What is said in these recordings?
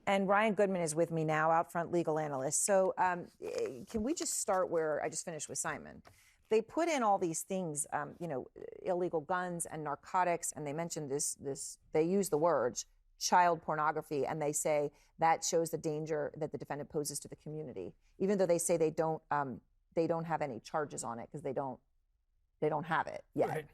And Ryan Goodman is with me now, OutFront legal analyst. So can we just start where I just finished with Simon? They put in all these things, illegal guns and narcotics, and they mentioned they use the words child pornography, and they say that shows the danger that the defendant poses to the community, even though they say they don't have any charges on it because they don't have it yet. Right.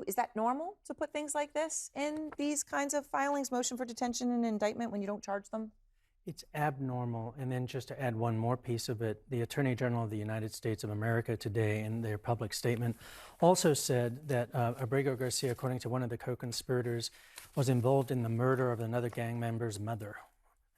Is that normal to put things like this in these kinds of filings, motion for detention and indictment, when you don't charge them? It's abnormal. And then just to add one more piece of it, the Attorney General of the United States of America today in their public statement also said that Abrego Garcia, according to one of the co-conspirators, was involved in the murder of another gang member's mother.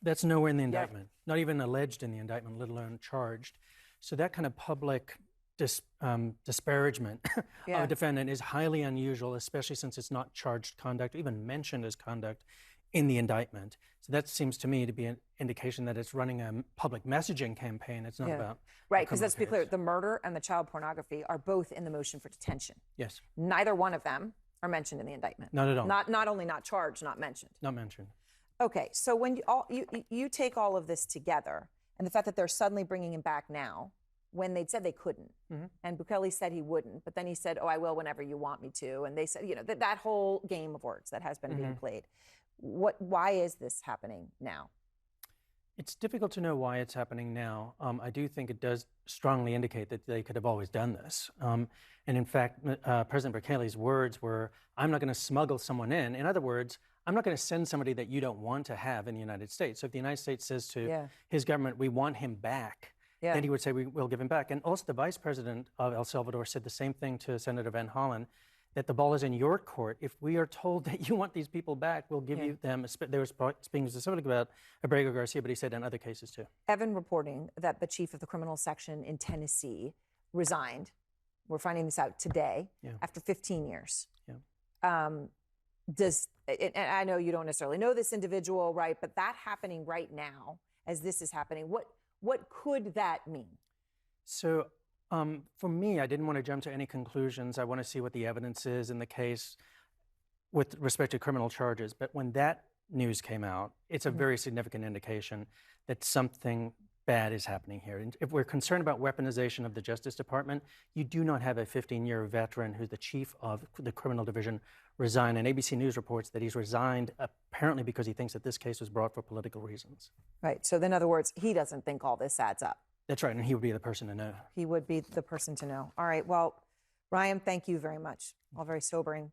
That's nowhere in the indictment, not even alleged in the indictment, let alone charged. So that kind of public disparagement of a defendant is highly unusual, especially since it's not charged conduct, even mentioned as conduct in the indictment. So that seems to me to be an indication that it's running a public messaging campaign. It's not about right, because let's be clear, the murder and the child pornography are both in the motion for detention. Yes. Neither one of them are mentioned in the indictment. Not at all. Not only not charged, not mentioned. Not mentioned. Okay, so when you take all of this together, and the fact that they're suddenly bringing him back now, when they'd said they couldn't, and Bukele said he wouldn't, but then he said, "Oh, I will whenever you want me to," and they said, that whole game of words that has been being played. Why is this happening now? It's difficult to know why it's happening now. I do think it does strongly indicate that they could have always done this. And in fact, President Bukele's words were, "I'm not going to smuggle someone in." In other words, I'm not going to send somebody that you don't want to have in the United States. So if the United States says to his government, "We want him back," then he would say, "We will give him back." And also the vice president of El Salvador said the same thing to Senator Van Hollen, that the ball is in your court. If we are told that you want these people back, we'll give you them. They were speaking specifically about Abrego Garcia, but he said in other cases too. Evan reporting that the chief of the criminal section in Tennessee resigned. We're finding this out today after 15 years. And I know you don't necessarily know this individual, right? But that happening right now, as this is happening, what could that mean? So for me, I didn't want to jump to any conclusions. I want to see what the evidence is in the case with respect to criminal charges. But when that news came out, it's a very significant indication that something bad is happening here. And if we're concerned about weaponization of the Justice Department, you do not have a 15-year veteran who's the chief of the criminal division resign. And ABC News reports that he's resigned apparently because he thinks that this case was brought for political reasons. Right. So in other words, he doesn't think all this adds up. That's right. And he would be the person to know. He would be the person to know. All right. Well, Ryan, thank you very much. All very sobering.